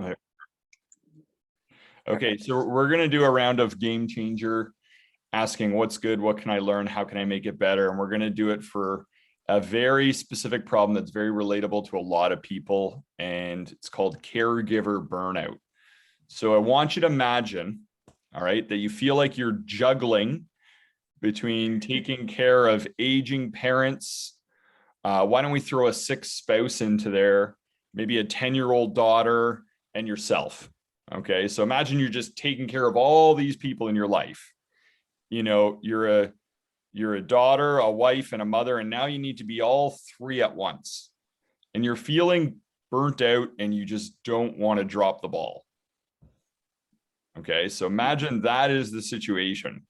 Right. Okay, so we're going to do a round of game changer, asking what's good, what can I learn, how can I make it better? And we're going to do it for a very specific problem that's very relatable to a lot of people, and it's called caregiver burnout. So I want you to imagine, all right, that you feel like you're juggling between taking care of aging parents. Why don't we throw a sick spouse into there, maybe a 10-year-old daughter and yourself. Okay, so imagine you're just taking care of all these people in your life. You know, you're a daughter, a wife, and a mother, and now you need to be all three at once. And you're feeling burnt out and you just don't want to drop the ball. Okay, so imagine that is the situation.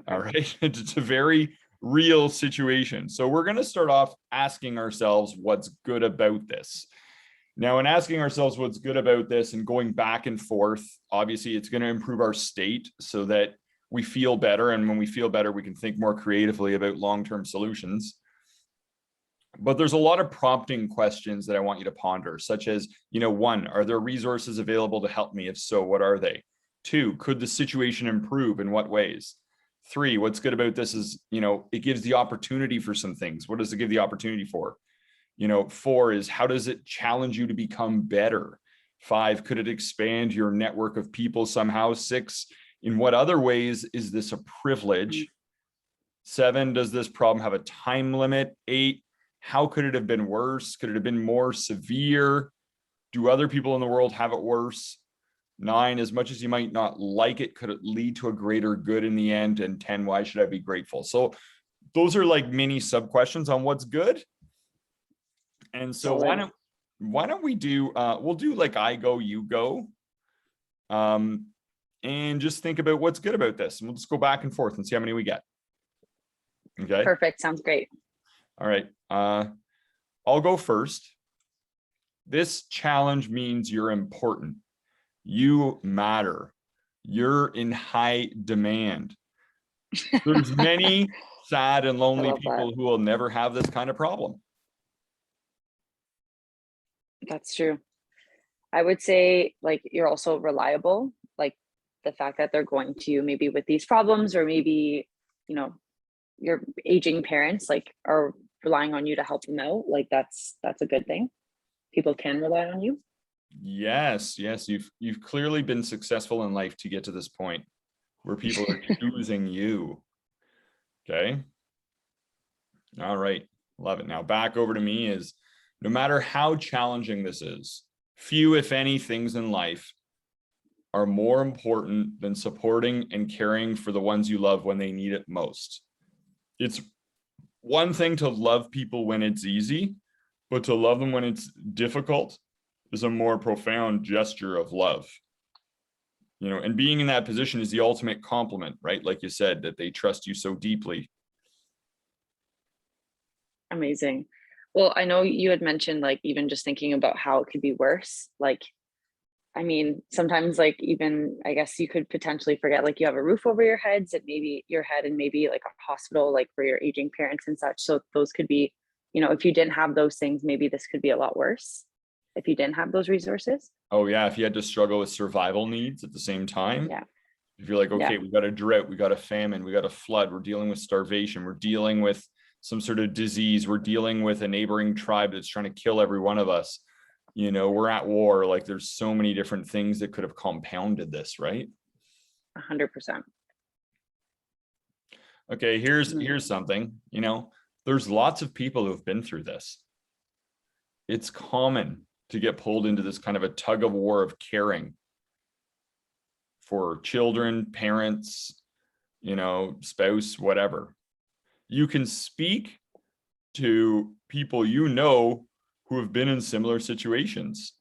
All right, it's a very real situation. So we're going to start off asking ourselves what's good about this. Now, in asking ourselves what's good about this and going back and forth, obviously it's going to improve our state so that we feel better. And when we feel better, we can think more creatively about long-term solutions. But there's a lot of prompting questions that I want you to ponder, such as, one, are there resources available to help me? If so, what are they? Two, could the situation improve? In what ways? Three, what's good about this is, it gives the opportunity for some things. What does it give the opportunity for? Four is, how does it challenge you to become better? Five, could it expand your network of people somehow? Six, in what other ways is this a privilege? Seven, does this problem have a time limit? Eight, how could it have been worse? Could it have been more severe? Do other people in the world have it worse? Nine, as much as you might not like it, could it lead to a greater good in the end? And 10, why should I be grateful? So those are like mini sub questions on what's good. And so why don't we do, we'll do like I go, you go, and just think about what's good about this. And we'll just go back and forth and see how many we get. Okay. Perfect. Sounds great. All right. I'll go first. This challenge means you're important. You matter. You're in high demand. There's many sad and lonely people who will never have this kind of problem. That's true. I would say like you're also reliable, like the fact that they're going to you maybe with these problems, or maybe, your aging parents like are relying on you to help them out. Like that's a good thing. People can rely on you. Yes. You've clearly been successful in life to get to this point where people are choosing you. Okay. All right. Love it. Now back over to me is, no matter how challenging this is, few, if any, things in life are more important than supporting and caring for the ones you love when they need it most. It's one thing to love people when it's easy, but to love them when it's difficult is a more profound gesture of love. And being in that position is the ultimate compliment, right? Like you said, that they trust you so deeply. Amazing. Well, I know you had mentioned like even just thinking about how it could be worse. Like, I mean, sometimes like even I guess you could potentially forget like you have a roof over your heads and maybe like a hospital like for your aging parents and such. So those could be, if you didn't have those things, maybe this could be a lot worse if you didn't have those resources. Oh yeah, if you had to struggle with survival needs at the same time. Yeah. If you're like, okay, we got a drought, we got a famine, we got a flood, we're dealing with starvation, we're dealing with some sort of disease, we're dealing with a neighboring tribe that's trying to kill every one of us. We're at war. Like there's so many different things that could have compounded this, right? 100%. Okay, here's something, there's lots of people who have been through this. It's common to get pulled into this kind of a tug of war of caring for children, parents, spouse, whatever. You can speak to people who have been in similar situations.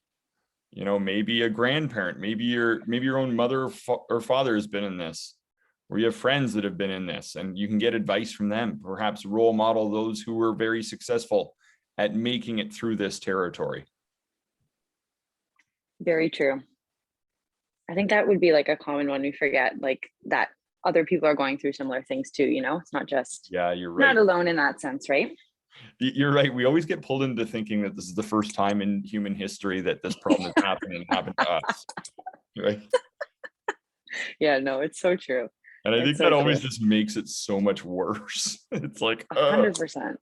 Maybe a grandparent, maybe your own mother or father has been in this, or you have friends that have been in this, and you can get advice from them, perhaps role model those who were very successful at making it through this territory. Very true. I think that would be like a common one we forget, like that other people are going through similar things too, it's not just, yeah, you're right. Not alone in that sense, right? You're right. We always get pulled into thinking that this is the first time in human history that this problem is happening and happened to us. Right. Yeah, no, it's so true. And I It's think so that always true. just makes it so much worse. It's like, 100%.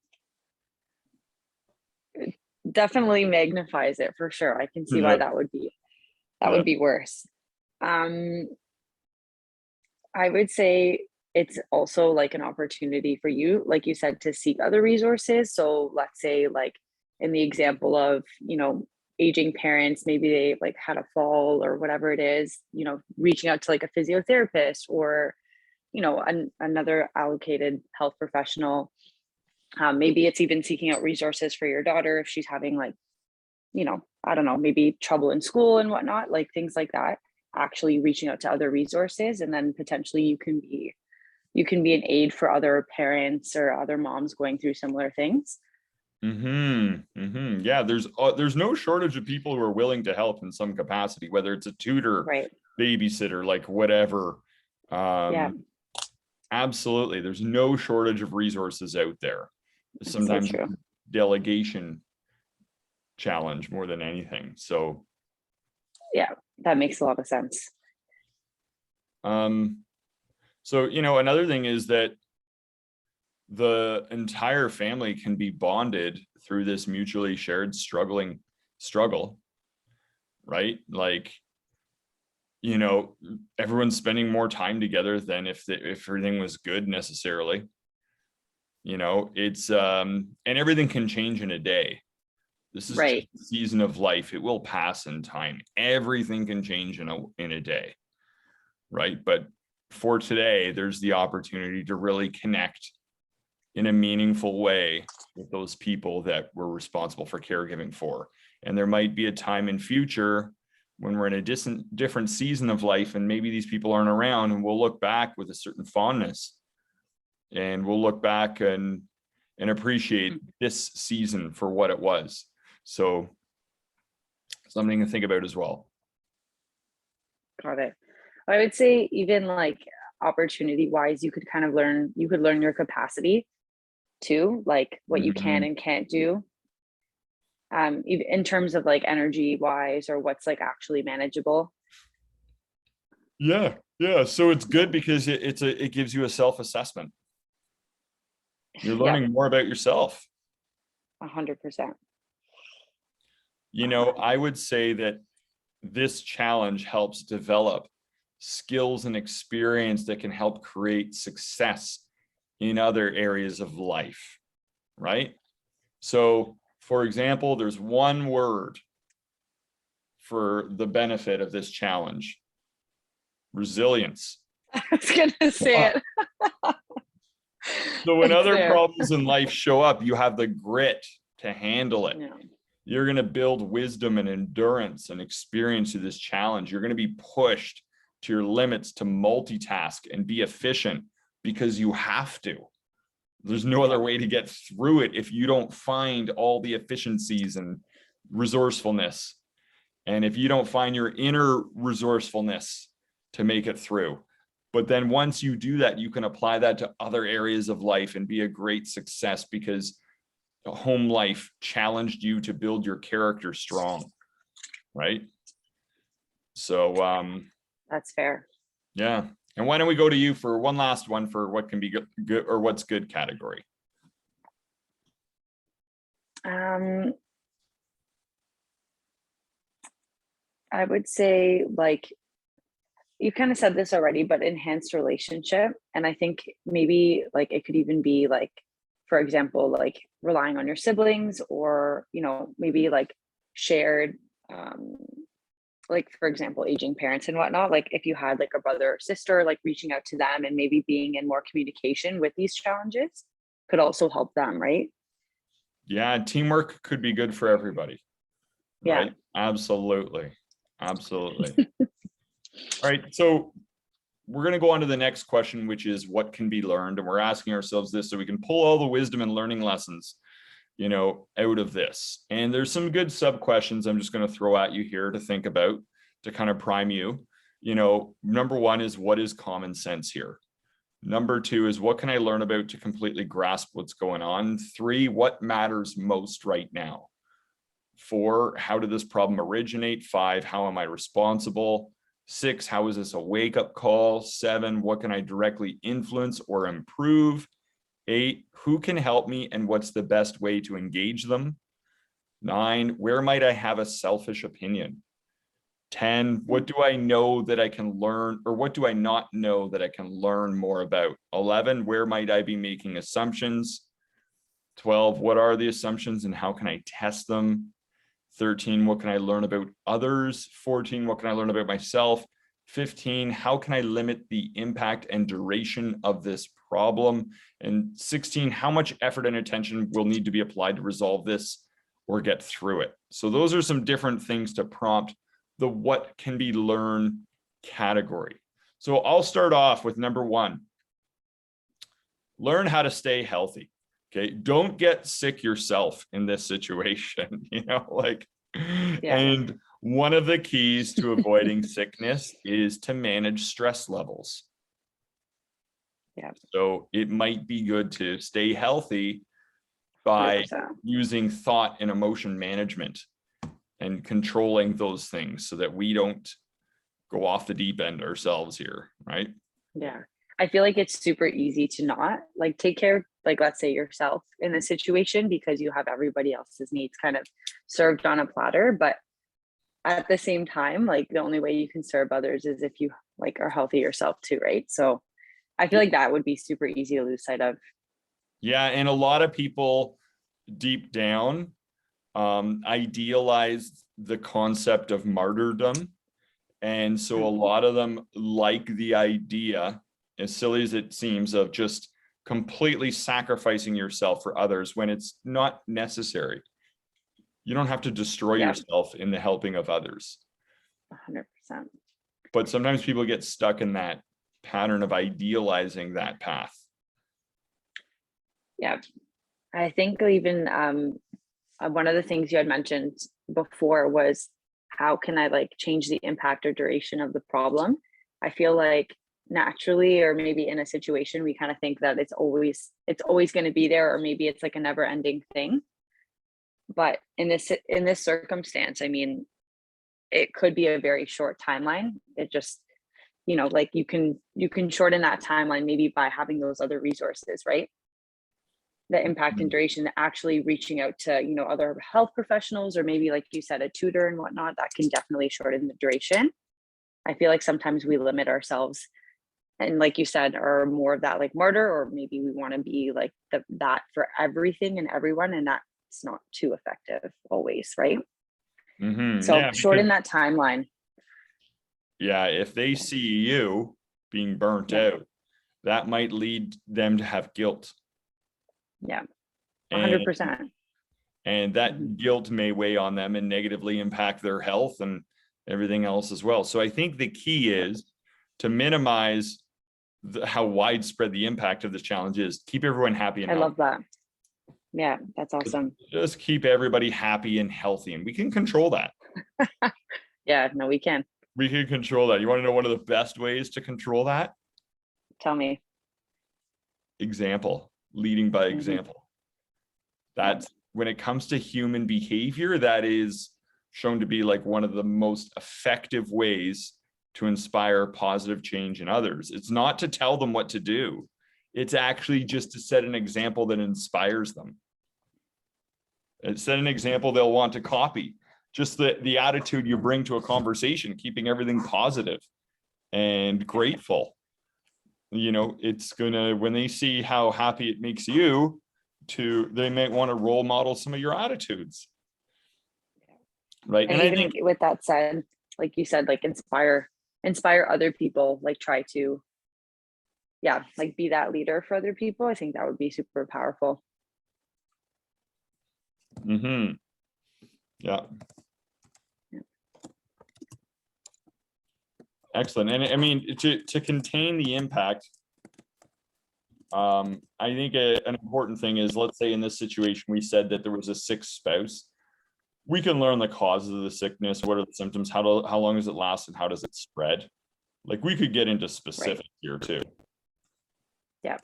It definitely magnifies it for sure. I can see why yeah, that would yeah. be worse. Um, I would say it's also like an opportunity for you, like you said, to seek other resources. So let's say like in the example of, aging parents, maybe they like had a fall or whatever it is, reaching out to like a physiotherapist or, another allocated health professional. Maybe it's even seeking out resources for your daughter if she's having like, I don't know, maybe trouble in school and whatnot, like things like that. Actually reaching out to other resources, and then potentially you can be an aid for other parents or other moms going through similar things. Yeah, there's no shortage of people who are willing to help in some capacity, whether it's a tutor, Right. babysitter, like whatever. Yeah. Um, Absolutely. There's no shortage of resources out there. It's so Sometimes true. delegation challenge more than anything. So, Yeah, that makes a lot of sense. um, another thing is that the entire family can be bonded through this mutually shared struggle, right? Like, everyone's spending more time together than if everything was good necessarily. It's and everything can change in a day. This is just Right. a season of life. It will pass in time. Everything can change in a day, right? But for today, there's the opportunity to really connect in a meaningful way with those people that we're responsible for caregiving for. And there might be a time in future when we're in a different season of life, and maybe these people aren't around, and we'll look back with a certain fondness, and we'll look back and appreciate this season for what it was. So something to think about as well. Got it. I would say even like opportunity wise, you could learn your capacity too, like what you can Mhm. and can't do. In terms of like energy wise or what's like actually manageable. Yeah. So it's good because it gives you a self-assessment. You're Yeah, learning more about yourself. 100%. I would say that this challenge helps develop skills and experience that can help create success in other areas of life, right? So, for example, there's one word for the benefit of this challenge: resilience. I was gonna say it. So when It's other there. problems in life show up, you have the grit to handle it. Yeah. You're going to build wisdom and endurance and experience through this challenge. You're going to be pushed to your limits to multitask and be efficient because you have to. There's no other way to get through it if you don't find all the efficiencies and resourcefulness. And if you don't find your inner resourcefulness to make it through. But then once you do that, you can apply that to other areas of life and be a great success because home life challenged you to build your character strong, right? So That's fair. yeah. And why don't we go to you for one last one for what can be good or what's good category? Um, I would say like you kind of said this already, but enhanced relationship. And I think maybe like it could even be like, for example, like relying on your siblings or, maybe like shared, um, like for example, aging parents and whatnot. Like if you had like a brother or sister, like reaching out to them and maybe being in more communication with these challenges could also help them, right? Yeah, teamwork could be good for everybody, Yeah. right? Absolutely. Absolutely. All right. So we're going to go on to the next question, which is what can be learned. And we're asking ourselves this so we can pull all the wisdom and learning lessons, out of this. And there's some good sub questions I'm just going to throw at you here to think about to kind of prime you. Number one is, what is common sense here? Number 2 is what can I learn about to completely grasp what's going on? 3, what matters most right now? 4, how did this problem originate? 5, how am I responsible? 6, how is this a wake-up call? 7, what can I directly influence or improve? 8, who can help me and what's the best way to engage them? 9, where might I have a selfish opinion? 10, what do I know that I can learn, or what do I not know that I can learn more about? 11, where might I be making assumptions? 12, what are the assumptions and how can I test them? 13, what can I learn about others? 14, what can I learn about myself? 15, how can I limit the impact and duration of this problem? And 16, how much effort and attention will need to be applied to resolve this or get through it? So those are some different things to prompt the what can be learned category. So I'll start off with number 1. Learn how to stay healthy. Okay, don't get sick yourself in this situation, and one of the keys to avoiding sickness is to manage stress levels. Yeah. So it might be good to stay healthy by 100%. using thought and emotion management and controlling those things so that we don't go off the deep end ourselves here, right? Yeah. I feel like it's super easy to not like take care of, like, let's say yourself in this situation because you have everybody else's needs kind of served on a platter. But at the same time, like the only way you can serve others is if you like are healthy yourself too, right? So I feel like that would be super easy to lose sight of. Yeah, and a lot of people deep down idealize the concept of martyrdom. And so a lot of them like the idea, as silly as it seems, of just completely sacrificing yourself for others when it's not necessary. You don't have to destroy yourself in the helping of others. 100%. But sometimes people get stuck in that pattern of idealizing that path. Yeah. I think even one of the things you had mentioned before was how can I like change the impact or duration of the problem? I feel like naturally, or maybe in a situation, we kind of think that it's always going to be there, or maybe it's like a never ending thing. But in this circumstance, I mean, it could be a very short timeline. It just, like you can shorten that timeline maybe by having those other resources, right? The impact and duration, actually reaching out to, other health professionals, or maybe like you said, a tutor and whatnot, that can definitely shorten the duration. I feel like sometimes we limit ourselves and like you said, are more of that like martyr, or maybe we want to be like that for everything and everyone, and that's not too effective always, right? So shorten that timeline. Yeah, if they see you being burnt out, that might lead them to have guilt. Yeah, 100%. And that guilt may weigh on them and negatively impact their health and everything else as well. So I think the key is to minimize how widespread the impact of this challenge is. Keep everyone happy and healthy. I love that. Yeah, that's awesome. Just keep everybody happy and healthy, and we can control that. Yeah, no, we can. We can control that. You want to know one of the best ways to control that? Tell me. Example, leading by example. That's when it comes to human behavior, that is shown to be like one of the most effective ways to inspire positive change in others. It's not to tell them what to do. It's actually just to set an example that inspires them. Set an example they'll want to copy. Just the attitude you bring to a conversation, keeping everything positive and grateful. It's gonna, when they see how happy it makes you, they might want to role model some of your attitudes. Right. And even I think with that said, like you said, like inspire other people, like try to, like be that leader for other people. I think that would be super powerful. Yeah. Excellent. And I mean, to contain the impact, I think an important thing is, let's say in this situation, we said that there was a sick spouse. We can learn the causes of the sickness. What are the symptoms? How long does it last, and how does it spread? Like we could get into specifics here too. Yeah.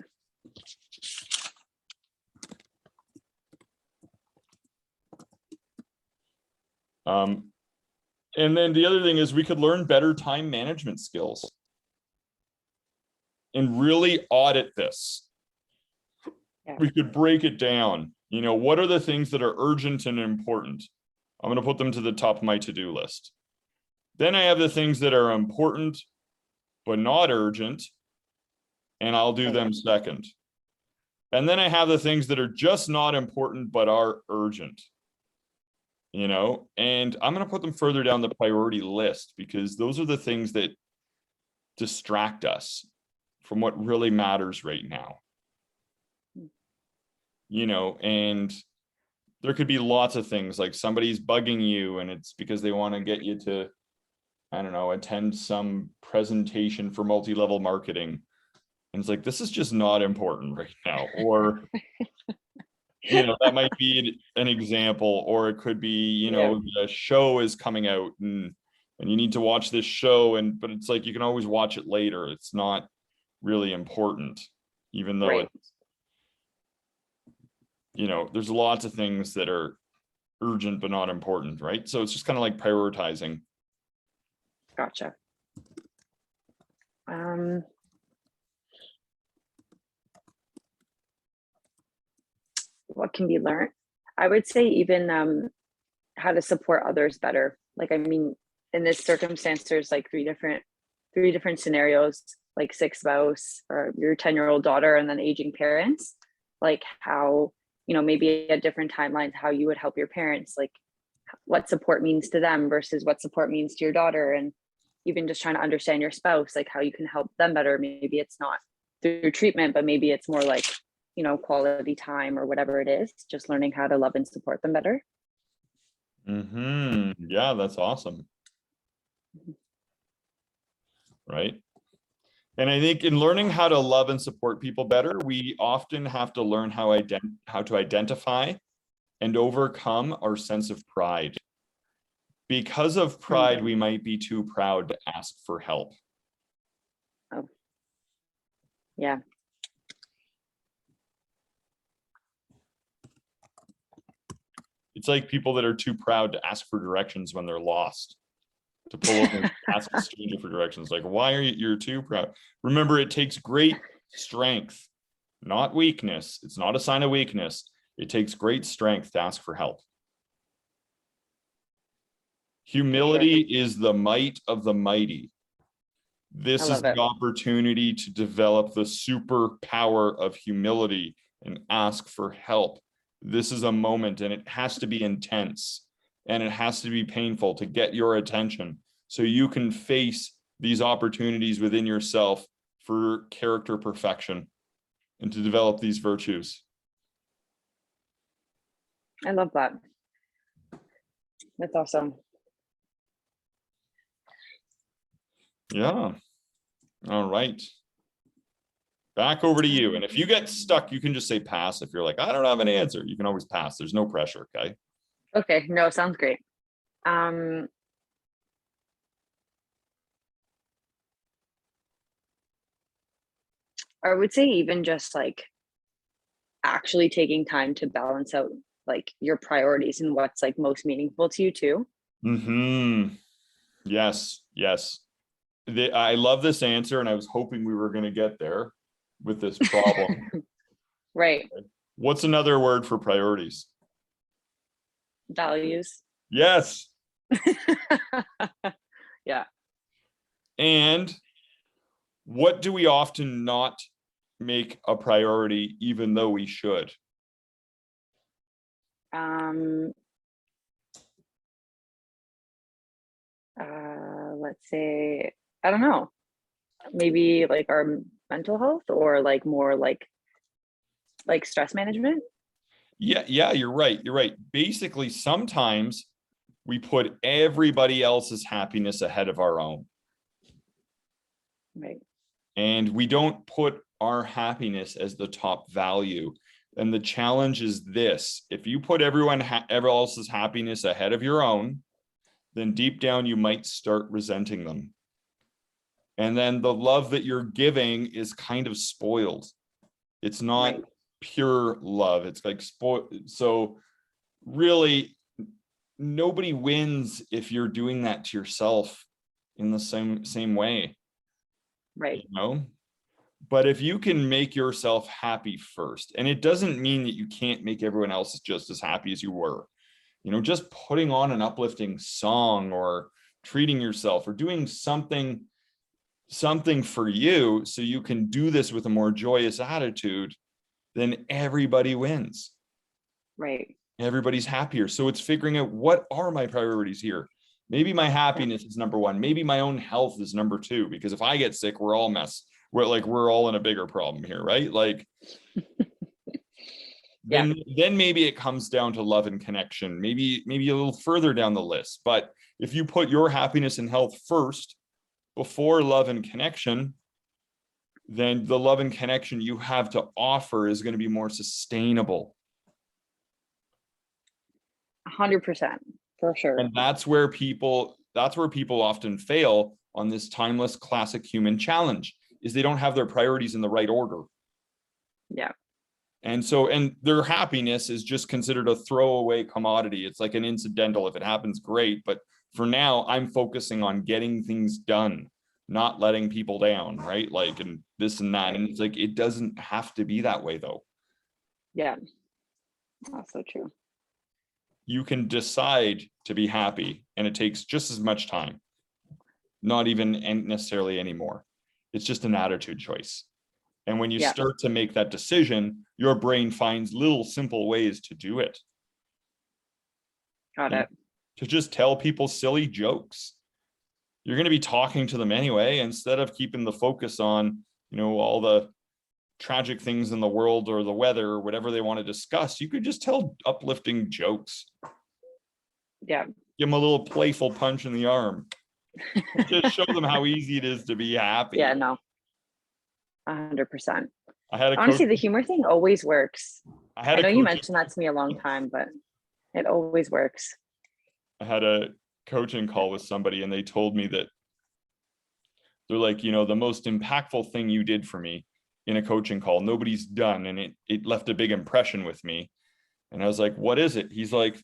And then the other thing is we could learn better time management skills and really audit this. Yeah. We could break it down. You know, what are the things that are urgent and important? I'm going to put them to the top of my to-do list. Then I have the things that are important, but not urgent, and I'll do them second. And then I have the things that are just not important, but are urgent. You know, and I'm going to put them further down the priority list because those are the things that distract us from what really matters right now. You know, and there could be lots of things like somebody's bugging you and it's because they want to get you to, I don't know, attend some presentation for multi-level marketing. And it's like, this is just not important right now. Or, you know, that might be an example, or it could be, you know, the show is coming out and you need to watch this show. But it's like, you can always watch it later. It's not really important, even though it's, you know, there's lots of things that are urgent but not important, right? So it's just kind of like prioritizing. Gotcha. What can be learned? I would say even how to support others better. Like, I mean, in this circumstance, there's like three different scenarios, like sick spouse or your 10-year-old daughter and then aging parents. Like how, you know, maybe at different timelines, how you would help your parents, like what support means to them versus what support means to your daughter. And even just trying to understand your spouse, like how you can help them better. Maybe it's not through treatment, but maybe it's more like, you know, quality time or whatever it is, just learning how to love and support them better. Yeah, that's awesome. Right. And I think in learning how to love and support people better, we often have to learn how to identify and overcome our sense of pride. Because of pride, we might be too proud to ask for help. Oh, yeah. It's like people that are too proud to ask for directions when they're lost. To pull over and ask a stranger for directions. Like, why are you're too proud? Remember, it takes great strength, not weakness. It's not a sign of weakness. It takes great strength to ask for help. Humility is the might of the mighty. This is the opportunity to develop the superpower of humility and ask for help. This is a moment, and it has to be intense. And it has to be painful to get your attention so you can face these opportunities within yourself for character perfection and to develop these virtues. I love that. That's awesome. Yeah. All right. Back over to you. And if you get stuck, you can just say pass. If you're like, I don't have an answer, you can always pass. There's no pressure. Okay. Okay. No, sounds great. I would say even just like actually taking time to balance out like your priorities and what's like most meaningful to you too. Yes. Yes. I love this answer, and I was hoping we were going to get there with this problem. Right. What's another word for priorities? Values. Yes. Yeah. And what do we often not make a priority, even though we should? Let's say, I don't know, maybe like our mental health or like more like stress management. Yeah, you're right. You're right. Basically, sometimes we put everybody else's happiness ahead of our own. Right. And we don't put our happiness as the top value. And the challenge is this: if you put everyone else's happiness ahead of your own, then deep down you might start resenting them. And then the love that you're giving is kind of spoiled It's not Right. pure love. It's like so really nobody wins if you're doing that to yourself in the same way, Right. But if you can make yourself happy first, and it doesn't mean that you can't make everyone else just as happy as you were, just putting on an uplifting song or treating yourself or doing something for you so you can do this with a more joyous attitude, then everybody wins. Right. Everybody's happier. So it's figuring out, what are my priorities here? Maybe my happiness is number one. Maybe my own health is number two, because if I get sick, we're all we're all in a bigger problem here, right? Like Yeah. then maybe it comes down to love and connection, maybe a little further down the list. But if you put your happiness and health first before love and connection, then the love and connection you have to offer is going to be more sustainable. 100%, for sure. And that's where people often fail on this timeless classic human challenge, is they don't have their priorities in the right order. Yeah. And their happiness is just considered a throwaway commodity. It's like an incidental. If it happens, great. But for now, I'm focusing on getting things done, not letting people down, right? Like, and this and that. And it's like, it doesn't have to be that way, though. Yeah. That's so true. You can decide to be happy, and it takes just as much time, not even necessarily anymore. It's just an attitude choice. And when you start to make that decision, your brain finds little simple ways to do it. Got it. To just tell people silly jokes. You're going to be talking to them anyway, instead of keeping the focus on, all the tragic things in the world or the weather or whatever they want to discuss. You could just tell uplifting jokes. Yeah. Give them a little playful punch in the arm. Just show them how easy it is to be happy. Yeah, no. 100%. Honestly, the humor thing always works. I know you mentioned that to me a long time, but it always works. I had a coaching call with somebody, and they told me that they're like, the most impactful thing you did for me in a coaching call, nobody's done, and it left a big impression with me. And I was like, what is it? He's like,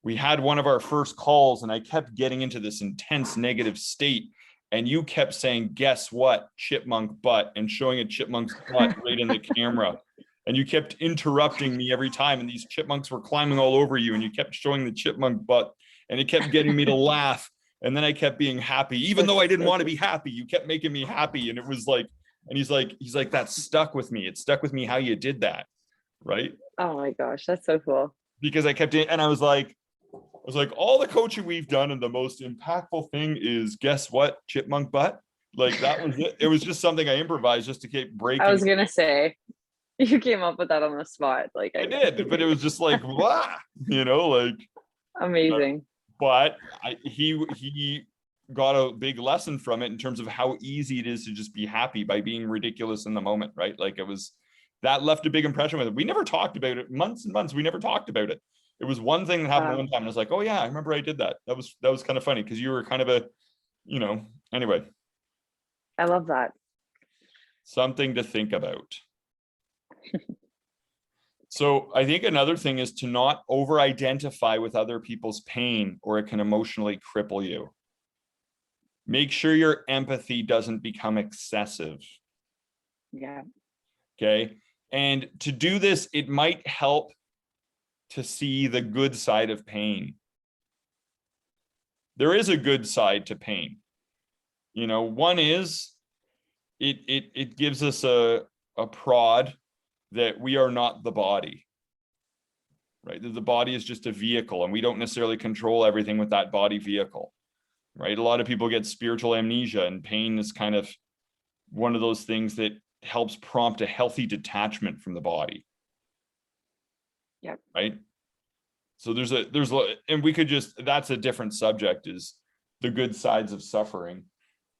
we had one of our first calls, and I kept getting into this intense negative state, and you kept saying, guess what, chipmunk butt, and showing a chipmunk's butt right in the camera. And you kept interrupting me every time, and these chipmunks were climbing all over you, and you kept showing the chipmunk butt, and it kept getting me to laugh. And then I kept being happy, even though I didn't want to be happy. You kept making me happy. And it was like, and he's like, that stuck with me. It stuck with me how you did that. Right. Oh my gosh, that's so cool. Because I kept it, and I was like, all the coaching we've done, and the most impactful thing is, guess what, chipmunk butt. Like, that was it. It was just something I improvised just to keep breaking. I was gonna say, you came up with that on the spot. Like, I did, but it was just like, wow, like amazing. But he got a big lesson from it in terms of how easy it is to just be happy by being ridiculous in the moment, right? Like, that left a big impression with it. We never talked about it, months and months. We never talked about it. It was one thing that happened one time. And I was like, oh yeah, I remember I did that. That was kind of funny, because you were kind of anyway. I love that. Something to think about. So I think another thing is to not over-identify with other people's pain, or it can emotionally cripple you. Make sure your empathy doesn't become excessive. Yeah. Okay. And to do this, it might help to see the good side of pain. There is a good side to pain. One is it gives us a prod that we are not the body, right? That the body is just a vehicle, and we don't necessarily control everything with that body vehicle, right? A lot of people get spiritual amnesia, and pain is kind of one of those things that helps prompt a healthy detachment from the body. Yep. Right. So and we could that's a different subject, is the good sides of suffering,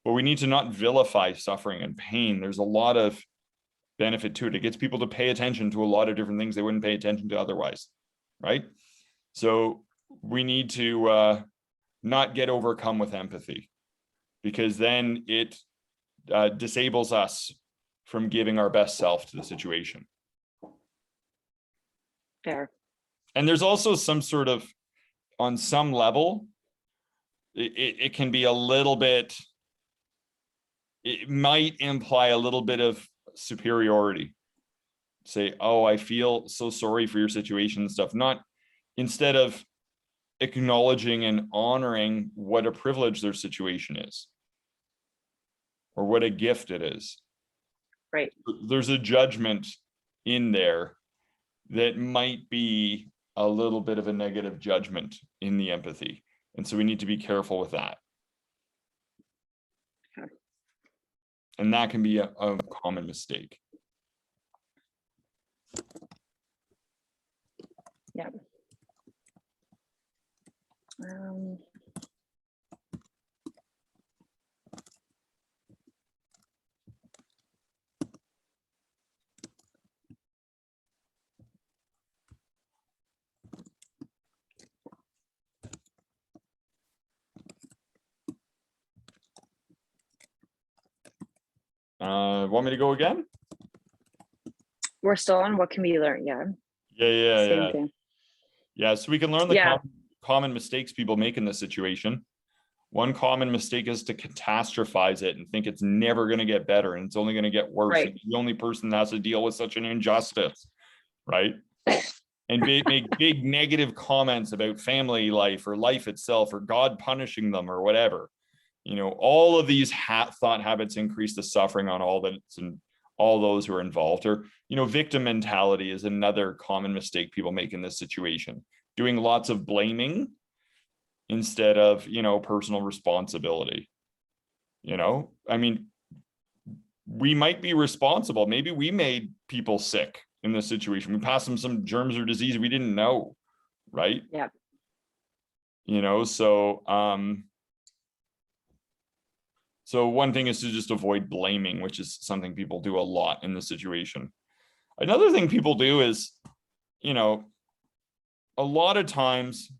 but we need to not vilify suffering and pain. There's a lot of benefit to it. It gets people to pay attention to a lot of different things they wouldn't pay attention to otherwise. Right. So we need to not get overcome with empathy, because then it disables us from giving our best self to the situation. Fair. And there's also some sort of, on some level, it can be a little bit, it might imply a little bit of superiority. Say, oh, I feel so sorry for your situation and stuff. Not, instead of acknowledging and honoring what a privilege their situation is, or what a gift it is. Right. There's a judgment in there that might be a little bit of a negative judgment in the empathy. And so we need to be careful with that. Okay. And that can be a common mistake. Yeah. Want me to go again? We're still on what can be learned. Yeah. Yeah. Thing. Yeah, so we can learn the common mistakes people make in this situation. One common mistake is to catastrophize it and think it's never going to get better and it's only going to get worse. Right. And the only person that has to deal with such an injustice, right? And make big negative comments about family life or life itself or God punishing them or whatever. You know, all of these thought habits increase the suffering on all those who are involved. Or, you know, victim mentality is another common mistake people make in this situation. Doing lots of blaming instead of, you know, personal responsibility. You know, I mean, we might be responsible. Maybe we made people sick in this situation. We passed them some germs or disease we didn't know, right? Yeah. You know, so one thing is to just avoid blaming, which is something people do a lot in this situation. Another thing people do is, you know, a lot of times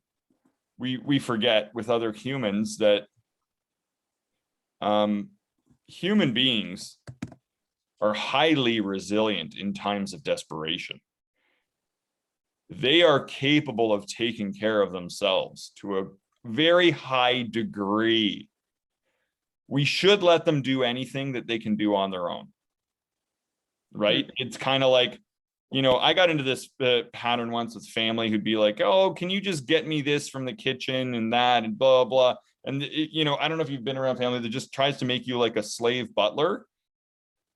we forget with other humans that human beings are highly resilient in times of desperation. They are capable of taking care of themselves to a very high degree. We should let them do anything that they can do on their own, right? It's kind of like, you know, I got into this pattern once with family who'd be like, oh, can you just get me this from the kitchen and that and blah, blah. And, you know, I don't know if you've been around family that just tries to make you like a slave butler.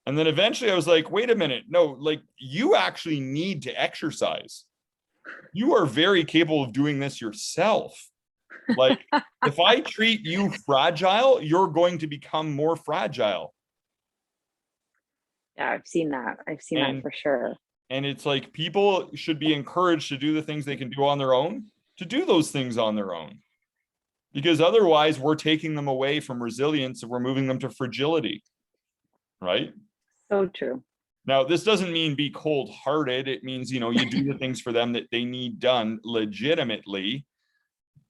And then eventually I was like, wait a minute, no, like you actually need to exercise. You are very capable of doing this yourself. Like if I treat you fragile, you're going to become more fragile. Yeah, I've seen that. That for sure. And it's like people should be encouraged to do the things they can do on their own, to do those things on their own. Because otherwise we're taking them away from resilience and we're moving them to fragility, right? So true. Now, this doesn't mean be cold-hearted. It means, you know, you do the things for them that they need done legitimately.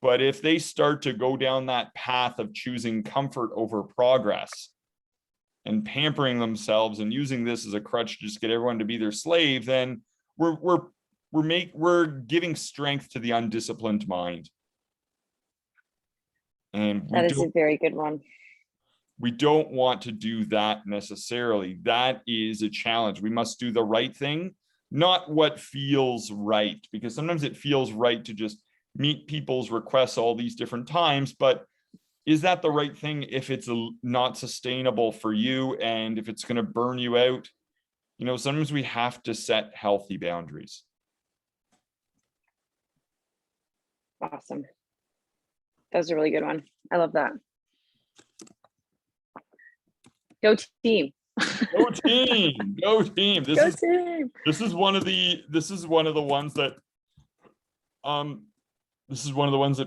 But if they start to go down that path of choosing comfort over progress and pampering themselves and using this as a crutch to just get everyone to be their slave, then we're giving strength to the undisciplined mind. And that is a very good one. We don't want to do that necessarily. That is a challenge. We must do the right thing, not what feels right, because sometimes it feels right to just meet people's requests all these different times, but is that the right thing if it's not sustainable for you and if it's going to burn you out? You know, sometimes we have to set healthy boundaries. Awesome. That was a really good one. I love that. Go team. Go team. Go team. This is one of the ones that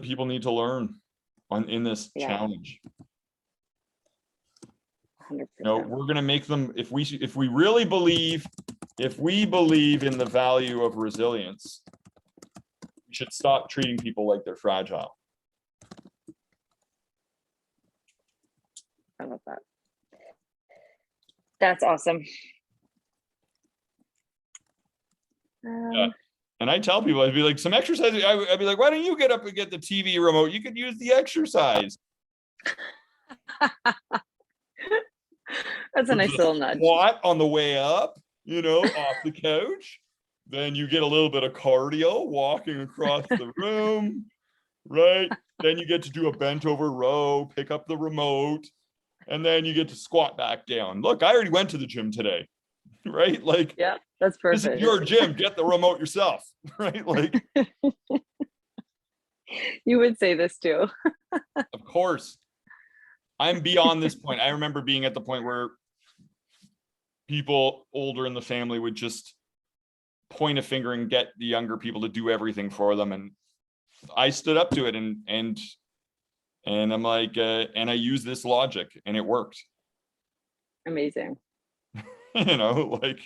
people need to learn in this challenge. 100%. No, we're going to make them, if we believe in the value of resilience, we should stop treating people like they're fragile. I love that. That's awesome. Yeah. And I tell people, I'd be like, some exercise. I'd be like, why don't you get up and get the TV remote? You could use the exercise. That's a There's nice a little nudge. squat on the way up, off the couch. Then you get a little bit of cardio walking across the room, right? Then you get to do a bent over row, pick up the remote, and then you get to squat back down. Look, I already went to the gym today, right? Like, Yeah, that's this is perfect. your gym. Get the remote yourself, right? Like, You would say this too. of course, I'm beyond this point. I remember being at the point where people older in the family would just point a finger and get the younger people to do everything for them. And I stood up to it and I'm like, and I used this logic and it worked. Amazing. Like.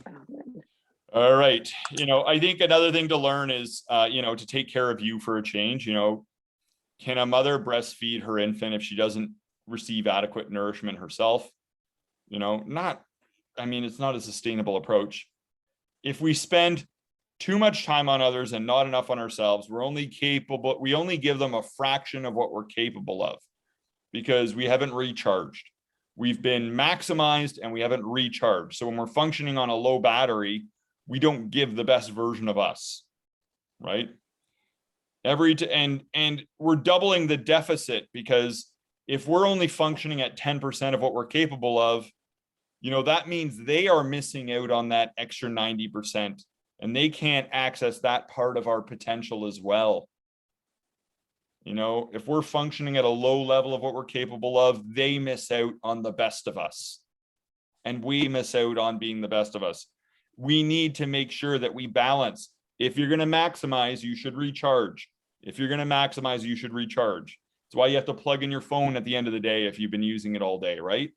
Oh, man. All right. I think another thing to learn is, to take care of you for a change. Can a mother breastfeed her infant if she doesn't receive adequate nourishment herself? It's not a sustainable approach. If we spend too much time on others and not enough on ourselves, we only give them a fraction of what we're capable of because we haven't recharged. We've been maximized and we haven't recharged. So when we're functioning on a low battery, we don't give the best version of us, right? And we're doubling the deficit because if we're only functioning at 10% of what we're capable of, that means they are missing out on that extra 90% and they can't access that part of our potential as well. If we're functioning at a low level of what we're capable of, they miss out on the best of us and we miss out on being the best of us. We need to make sure that we balance. If you're going to maximize, you should recharge. If you're going to maximize, you should recharge. That's why you have to plug in your phone at the end of the day if you've been using it all day, right?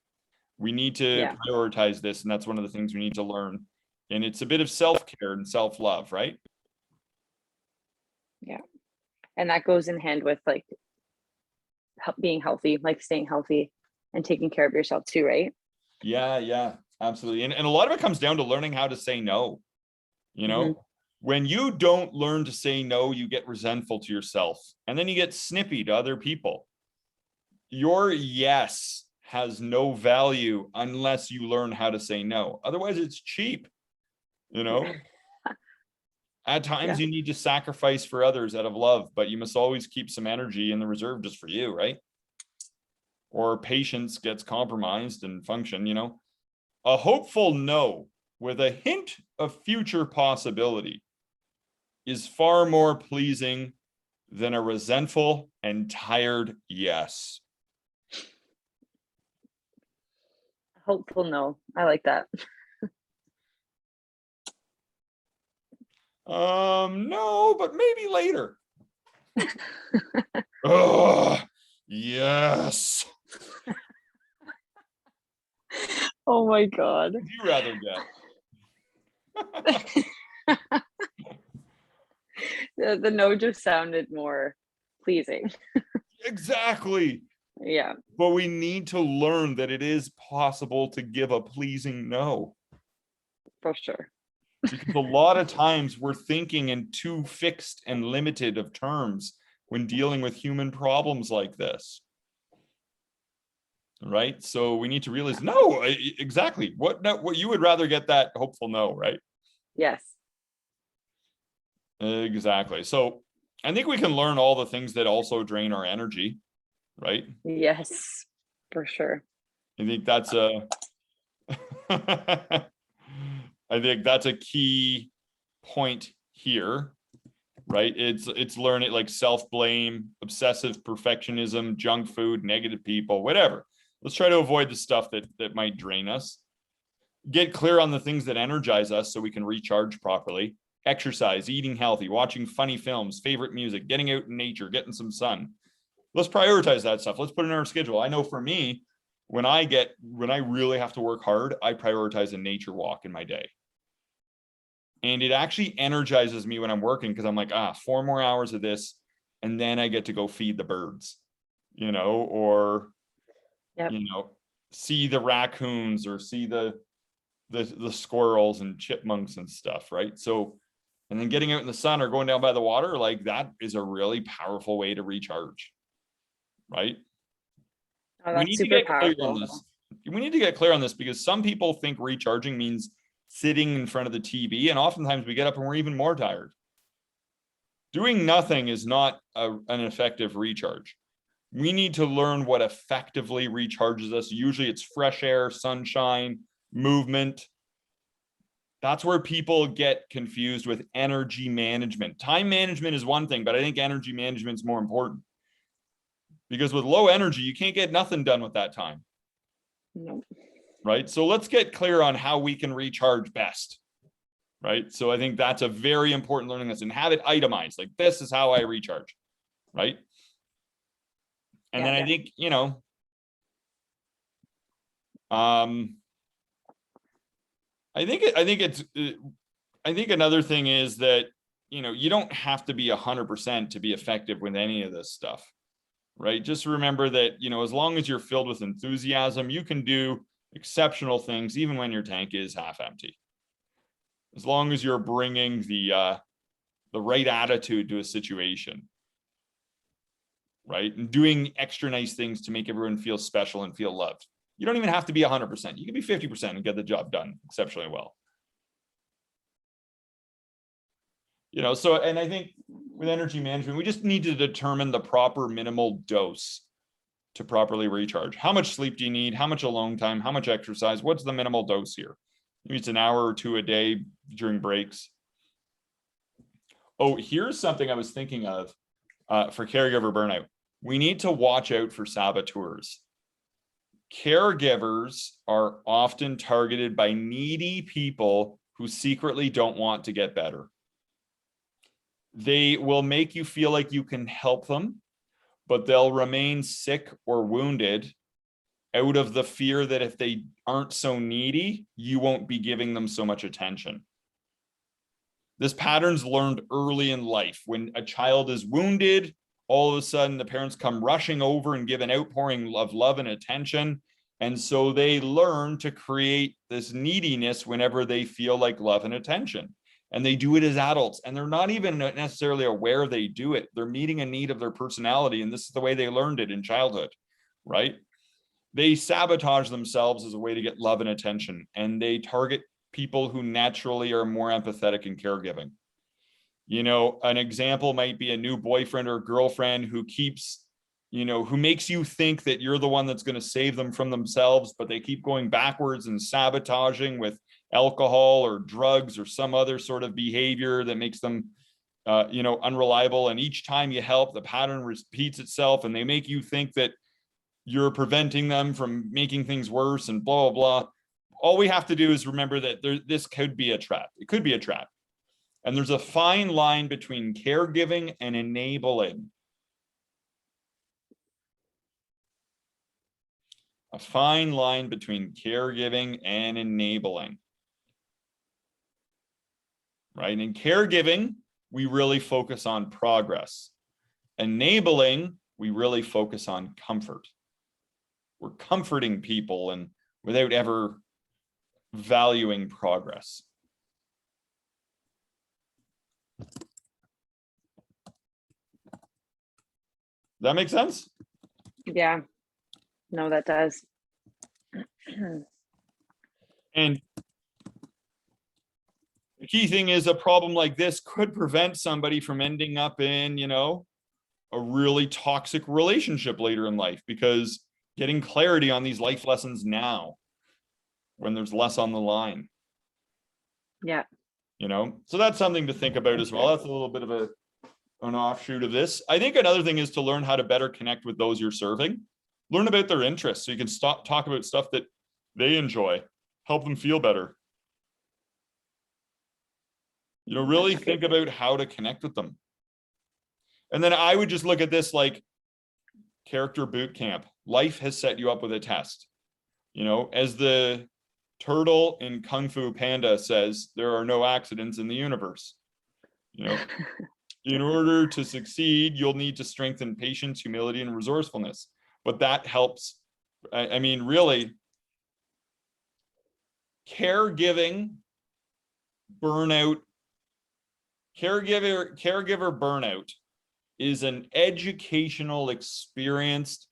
We need to prioritize this, and that's one of the things we need to learn. And it's a bit of self-care and self-love, right? Yeah. And that goes in hand with like being healthy, like staying healthy and taking care of yourself too, right? Yeah, absolutely. And a lot of it comes down to learning how to say no. When you don't learn to say no, you get resentful to yourself and then you get snippy to other people. Your yes has no value unless you learn how to say no. Otherwise, it's cheap. At times you need to sacrifice for others out of love, but you must always keep some energy in the reserve just for you, right? Or patience gets compromised and function. A hopeful no with a hint of future possibility is far more pleasing than a resentful and tired yes. Hopeful no. I like that. No, but maybe later. Oh, yes. Oh my God. Would you rather get? The no just sounded more pleasing. Exactly. Yeah. But we need to learn that it is possible to give a pleasing no. For sure. Because a lot of times we're thinking in too fixed and limited of terms when dealing with human problems like this. Right? So we need to realize, no, exactly. What you would rather get that hopeful no, right? Yes. Exactly. So I think we can learn all the things that also drain our energy, right? Yes, for sure. I think that's I think that's a key point here, right? It's learning like self-blame, obsessive perfectionism, junk food, negative people, whatever. Let's try to avoid the stuff that might drain us. Get clear on the things that energize us so we can recharge properly. Exercise, eating healthy, watching funny films, favorite music, getting out in nature, getting some sun. Let's prioritize that stuff. Let's put it in our schedule. I know for me, when I really have to work hard, I prioritize a nature walk in my day. And it actually energizes me when I'm working because I'm like, 4 more hours of this, and then I get to go feed the birds, or see the raccoons or see the the squirrels and chipmunks and stuff, right? So, and then getting out in the sun or going down by the water, like that is a really powerful way to recharge, right? Oh, We that's need to super get clear on powerful. this. We need to get clear on this because some people think recharging means sitting in front of the TV, and oftentimes we get up and we're even more tired. Doing nothing is not an effective recharge. We need to learn what effectively recharges us. Usually it's fresh air, sunshine, movement. That's where people get confused with energy management. Time management is one thing, but I think energy management is more important. Because with low energy, you can't get nothing done with that time. Nope. Right? So let's get clear on how we can recharge best. Right? So I think that's a very important learning lesson. Have it itemized. Like, this is how I recharge. Right? And then I think, I think another thing is that, you don't have to be 100% to be effective with any of this stuff, right? Just remember that, as long as you're filled with enthusiasm, you can do exceptional things, even when your tank is half empty. As long as you're bringing the right attitude to a situation, right? And doing extra nice things to make everyone feel special and feel loved. You don't even have to be 100%. You can be 50% and get the job done exceptionally well. So, and I think with energy management, we just need to determine the proper minimal dose to properly recharge. How much sleep do you need? How much alone time? How much exercise? What's the minimal dose here? Maybe it's an hour or two a day during breaks. Oh, here's something I was thinking of for caregiver burnout. We need to watch out for saboteurs. Caregivers are often targeted by needy people who secretly don't want to get better. They will make you feel like you can help them, but they'll remain sick or wounded out of the fear that if they aren't so needy, you won't be giving them so much attention. This pattern's learned early in life. When a child is wounded, all of a sudden the parents come rushing over and give an outpouring of love and attention. And so they learn to create this neediness whenever they feel like love and attention. And they do it as adults, and they're not even necessarily aware they do it. They're meeting a need of their personality, and this is the way they learned it in childhood, right? They sabotage themselves as a way to get love and attention, and they target people who naturally are more empathetic and caregiving. An example might be a new boyfriend or girlfriend who keeps, who makes you think that you're the one that's going to save them from themselves, but they keep going backwards and sabotaging with alcohol or drugs or some other sort of behavior that makes them, unreliable. And each time you help, the pattern repeats itself, and they make you think that you're preventing them from making things worse and blah, blah, blah. All we have to do is remember that this could be a trap. It could be a trap. And there's a fine line between caregiving and enabling. A fine line between caregiving and enabling. Right? In caregiving, we really focus on progress. Enabling, we really focus on comfort. We're comforting people and without ever valuing progress. Does that make sense? Yeah, no, that does. And the key thing is a problem like this could prevent somebody from ending up in, a really toxic relationship later in life, because getting clarity on these life lessons now when there's less on the line. Yeah. So that's something to think about as well. That's a little bit of an offshoot of this. I think another thing is to learn how to better connect with those you're serving. Learn about their interests so you can talk about stuff that they enjoy, help them feel better. Really think about how to connect with them. And then I would just look at this like character boot camp. Life has set you up with a test. As the turtle in Kung Fu Panda says, there are no accidents in the universe. In order to succeed, you'll need to strengthen patience, humility, and resourcefulness. But that helps. I mean, really, caregiving burnout, caregiver burnout is an educational experience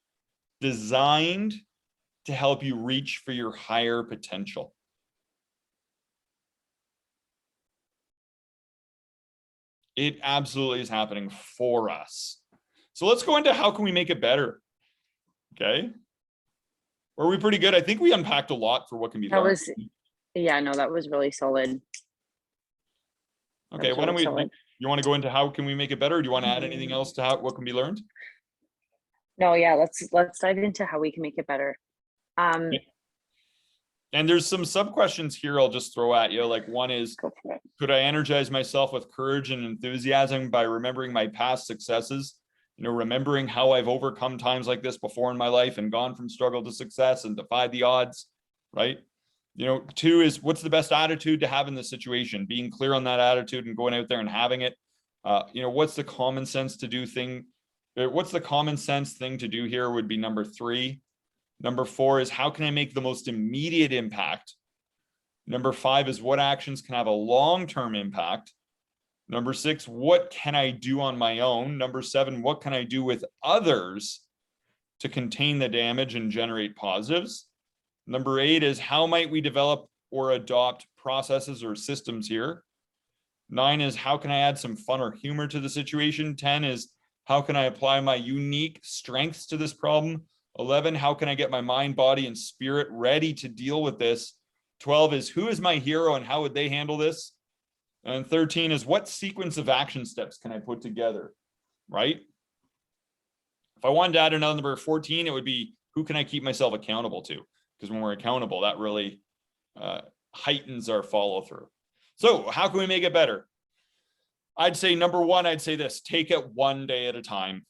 designed to help you reach for your higher potential. It absolutely is happening for us. So let's go into how can we make it better? Okay. Were we pretty good? I think we unpacked a lot for what can be learned. Yeah, no, that was really solid. Okay, why don't we, you want to go into how can we make it better? Or do you want to add anything else to what can be learned? No, yeah, let's dive into how we can make it better. Okay. And there's some sub questions here I'll just throw at you. Like one is, could I energize myself with courage and enthusiasm by remembering my past successes? You know, remembering how I've overcome times like this before in my life and gone from struggle to success and defied the odds, right? You know, 2 is, what's the best attitude to have in this situation? Being clear on that attitude and going out there and having it. You know, what's the common sense to do thing? What's the common sense thing to do here would be number 3. Number 4 is, how can I make the most immediate impact? Number 5 is, what actions can have a long-term impact? Number 6, what can I do on my own? Number 7, what can I do with others to contain the damage and generate positives? Number 8 is, how might we develop or adopt processes or systems here? 9 is, how can I add some fun or humor to the situation? 10 is, how can I apply my unique strengths to this problem? 11, how can I get my mind, body, and spirit ready to deal with this? 12 is, who is my hero and how would they handle this? And 13 is, what sequence of action steps can I put together, right? If I wanted to add another number 14, it would be, who can I keep myself accountable to? Because when we're accountable, that really heightens our follow through. So how can we make it better? I'd say number 1, I'd say this, take it one day at a time.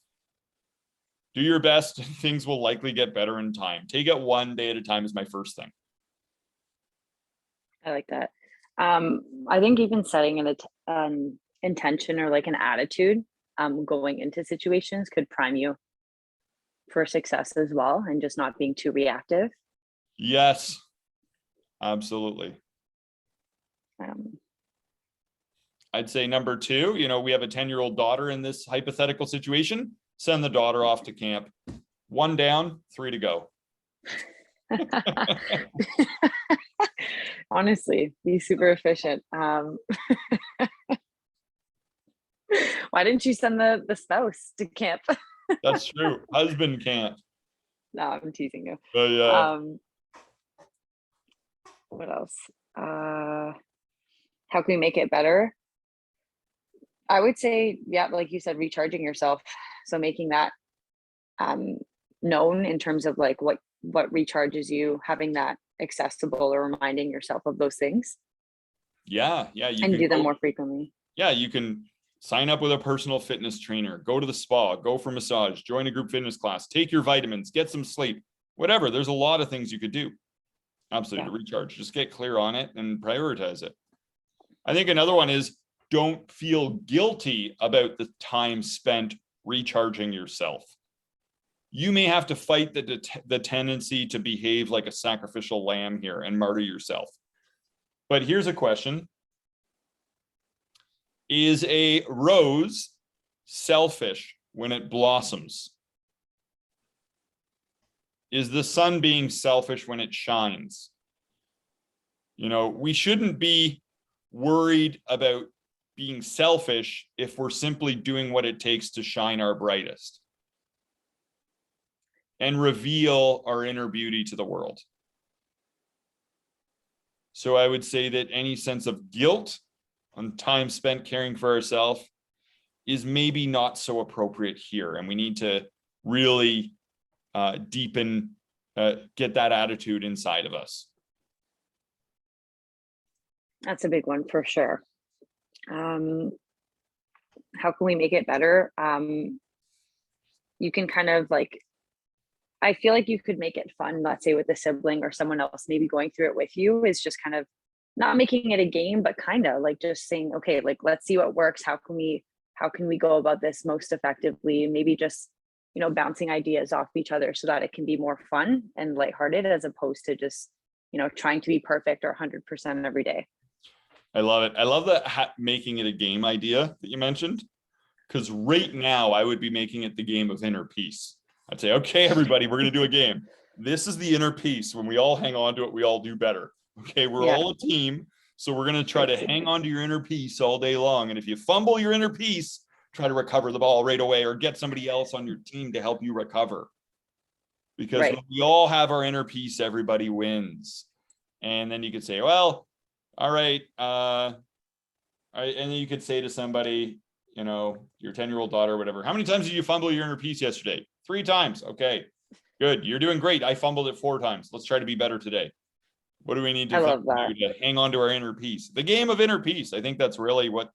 Do your best, and things will likely get better in time. Take it one day at a time is my first thing. I like that. I think even setting an intention or like an attitude going into situations could prime you for success as well, and just not being too reactive. Yes, absolutely. I'd say number 2, you know, we have a 10-year-old daughter in this hypothetical situation. Send the daughter off to camp. 1 down, 3 to go. Honestly, be super efficient. Why didn't you send the spouse to camp? That's true. Husband can't. No, I'm teasing you. Yeah. What else? How can we make it better? I would say, yeah, like you said, recharging yourself. So making that known in terms of like what recharges you, having that accessible, or reminding yourself of those things. Yeah. You and can do them more frequently. Yeah, you can sign up with a personal fitness trainer, go to the spa, go for massage, join a group fitness class, take your vitamins, get some sleep, whatever. There's a lot of things you could do. Absolutely, to recharge. Just get clear on it and prioritize it. I think another one is, don't feel guilty about the time spent recharging yourself. You may have to fight the tendency to behave like a sacrificial lamb here and martyr yourself. But here's a question. Is a rose selfish when it blossoms? Is the sun being selfish when it shines? You know, we shouldn't be worried about being selfish if we're simply doing what it takes to shine our brightest and reveal our inner beauty to the world. So I would say that any sense of guilt on time spent caring for ourselves is maybe not so appropriate here. And we need to really deepen, get that attitude inside of us. That's a big one for sure. How can we make it better? You can kind of like, I feel like you could make it fun, let's say with a sibling or someone else maybe going through it with you, is just kind of not making it a game, but kind of like just saying, okay, like, let's see what works. How can we go about this most effectively? Maybe just, you know, bouncing ideas off each other so that it can be more fun and lighthearted, as opposed to just trying to be perfect or 100% every day. I love it. I love that making it a game idea that you mentioned, because right now I would be making it the game of inner peace. I'd say, okay, everybody, we're going to do a game. This is the inner peace. When we all hang on to it, we all do better. Okay, we're all a team. So we're going to try to hang on to your inner peace all day long. And if you fumble your inner peace, try to recover the ball right away or get somebody else on your team to help you recover. Because when we all have our inner peace, everybody wins. And then you could say, well, all right. And then you could say to somebody, your 10-year-old daughter or whatever, how many times did you fumble your inner peace yesterday? 3 times. Okay, good. You're doing great. I fumbled it 4 times. Let's try to be better today. What do we need to do to hang on to our inner peace? The game of inner peace. I think that's really what,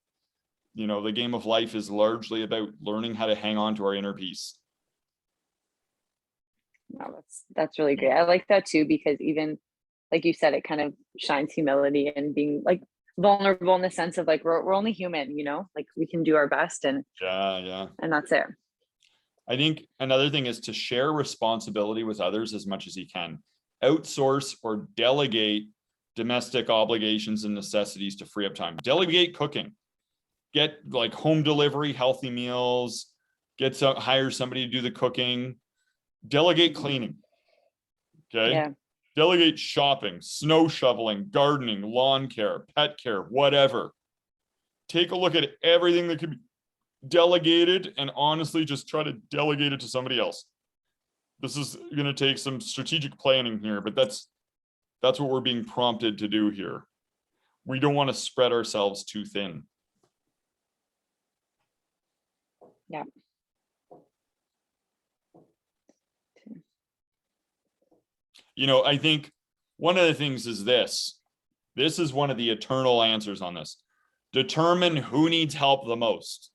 the game of life is largely about, learning how to hang on to our inner peace. No, that's really great. I like that too, because even like you said, it kind of shines humility and being like vulnerable in the sense of like, we're only human, like we can do our best and that's it. I think another thing is to share responsibility with others as much as you can. Outsource or delegate domestic obligations and necessities to free up time. Delegate cooking. Get like home delivery, healthy meals. Hire somebody to do the cooking. Delegate cleaning. Okay. Yeah. Delegate shopping, snow shoveling, gardening, lawn care, pet care, whatever. Take a look at everything that could be delegated and honestly just try to delegate it to somebody else. This is going to take some strategic planning here, but that's what we're being prompted to do here. We don't want to spread ourselves too thin. Yeah. I think one of the things is this is one of the eternal answers on this. Determine who needs help the most.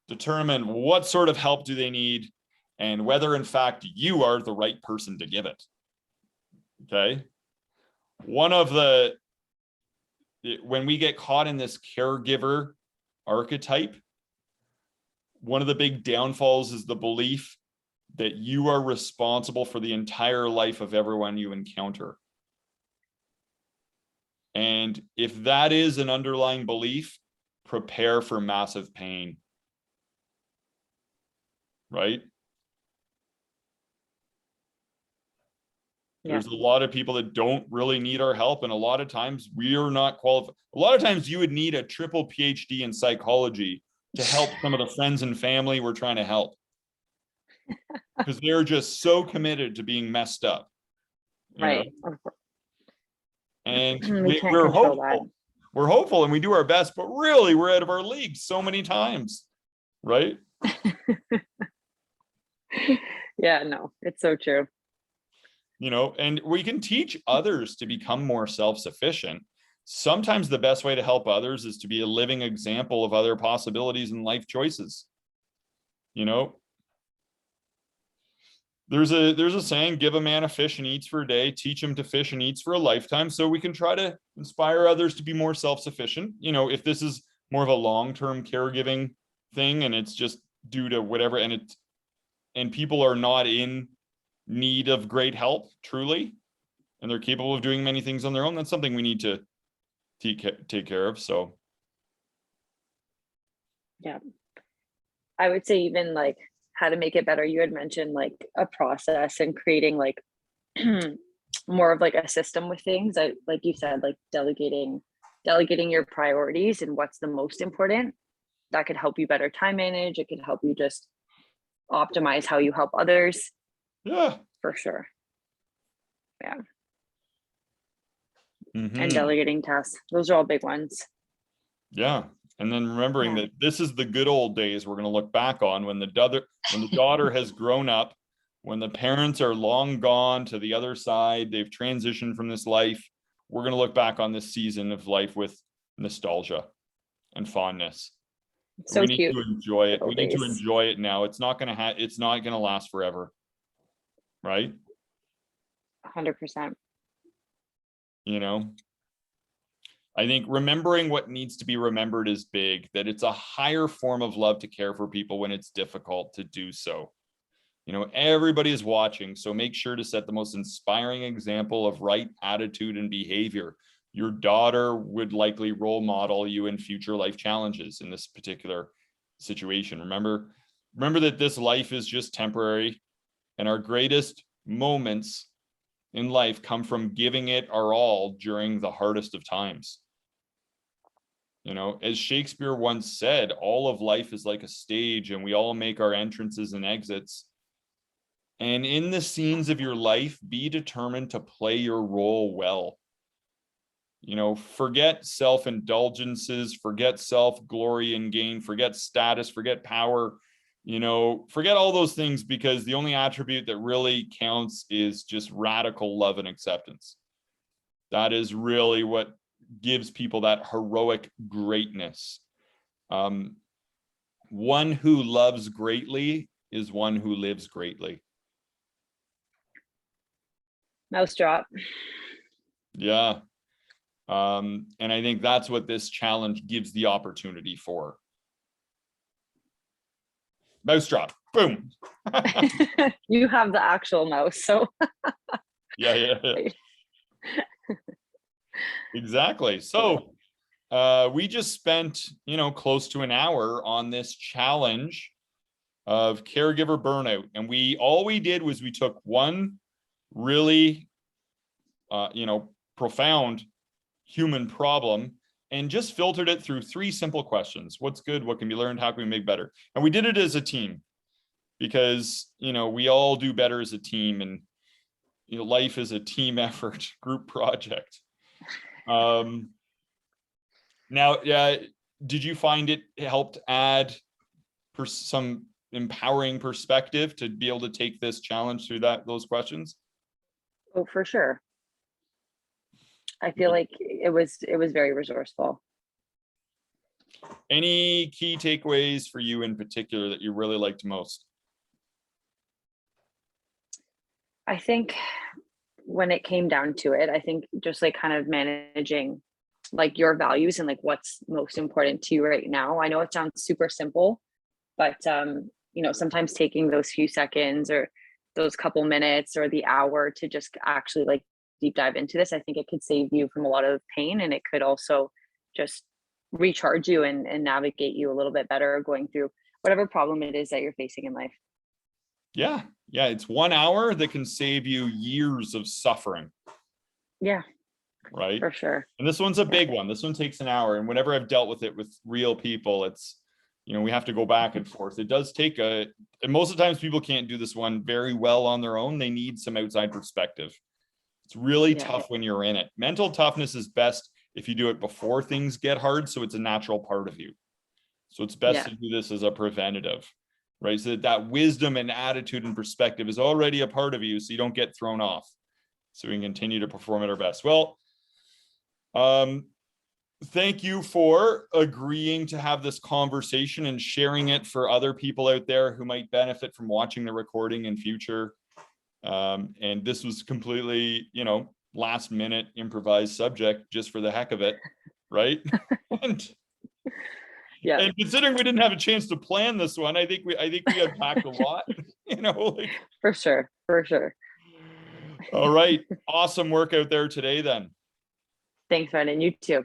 Determine what sort of help do they need and whether in fact you are the right person to give it. Okay. When we get caught in this caregiver archetype, one of the big downfalls is the belief that you are responsible for the entire life of everyone you encounter. And if that is an underlying belief, prepare for massive pain. Right? Yeah. There's a lot of people that don't really need our help. And a lot of times we are not qualified. A lot of times you would need a triple PhD in psychology to help some of the friends and family we're trying to help. Because they're just so committed to being messed up. Right. And we're hopeful. That. We're hopeful and we do our best, but really we're out of our league so many times. Right? Yeah, no, it's so true. And we can teach others to become more self-sufficient. Sometimes the best way to help others is to be a living example of other possibilities and life choices. There's a saying, give a man a fish and eats for a day, teach him to fish and eats for a lifetime. So we can try to inspire others to be more self-sufficient. If this is more of a long-term caregiving thing and it's just due to whatever, and people are not in need of great help, truly, and they're capable of doing many things on their own, that's something we need to take care of. So yeah, I would say even like how to make it better. You had mentioned like a process and creating like more of like a system with things. Like you said, like delegating your priorities and what's the most important. That could help you better time manage. It could help you just optimize how you help others. Yeah, for sure. Yeah. Mm-hmm. And delegating tasks. Those are all big ones. Yeah. And then remembering that this is the good old days we're going to look back on when the daughter has grown up, when the parents are long gone to the other side, they've transitioned from this life. We're going to look back on this season of life with nostalgia and fondness. So we need cute. to enjoy it. We need to enjoy it now. It's not going to last forever. Right? 100%. I think remembering what needs to be remembered is big, that it's a higher form of love to care for people when it's difficult to do so. Everybody is watching. So make sure to set the most inspiring example of right attitude and behavior. Your daughter would likely role model you in future life challenges in this particular situation. Remember that this life is just temporary, and our greatest moments in life come from giving it our all during the hardest of times. As Shakespeare once said, all of life is like a stage, and we all make our entrances and exits. And in the scenes of your life, be determined to play your role well. Forget self-indulgences, forget self-glory and gain, forget status, forget power, forget all those things, because the only attribute that really counts is just radical love and acceptance. That is really what gives people that heroic greatness. One who loves greatly is one who lives greatly. Mouse drop. Yeah. And I think that's what this challenge gives the opportunity for. Mouse drop. Boom. You have the actual mouse, so. Yeah. Exactly. So we just spent, close to an hour on this challenge of caregiver burnout. And all we did was we took one really, profound human problem and just filtered it through 3 simple questions. What's good? What can be learned? How can we make better? And we did it as a team because, we all do better as a team, and, life is a team effort, group project. Now, did you find it helped add some empowering perspective to be able to take this challenge through those questions? Oh, for sure. I feel like it was very resourceful. Any key takeaways for you in particular that you really liked most? I think when it came down to it, I think just like kind of managing like your values and like what's most important to you right now. I know it sounds super simple, but sometimes taking those few seconds or those couple minutes or the hour to just actually like deep dive into this, I think it could save you from a lot of pain, and it could also just recharge you and navigate you a little bit better going through whatever problem it is that you're facing in life. Yeah. It's 1 hour that can save you years of suffering. Yeah. Right. For sure. And this one's a big one. This one takes an hour. And whenever I've dealt with it with real people, it's, we have to go back and forth. It does take and most of the times people can't do this one very well on their own. They need some outside perspective. It's really tough when you're in it. Mental toughness is best if you do it before things get hard, so it's a natural part of you. So it's best to do this as a preventative, right? So that wisdom and attitude and perspective is already a part of you, so you don't get thrown off. So we can continue to perform at our best. Well, thank you for agreeing to have this conversation and sharing it for other people out there who might benefit from watching the recording in future. And this was completely, last minute improvised subject just for the heck of it. Right. And considering we didn't have a chance to plan this one, I think we unpacked a lot, For sure. All right. Awesome work out there today then. Thanks, Brendan. You too.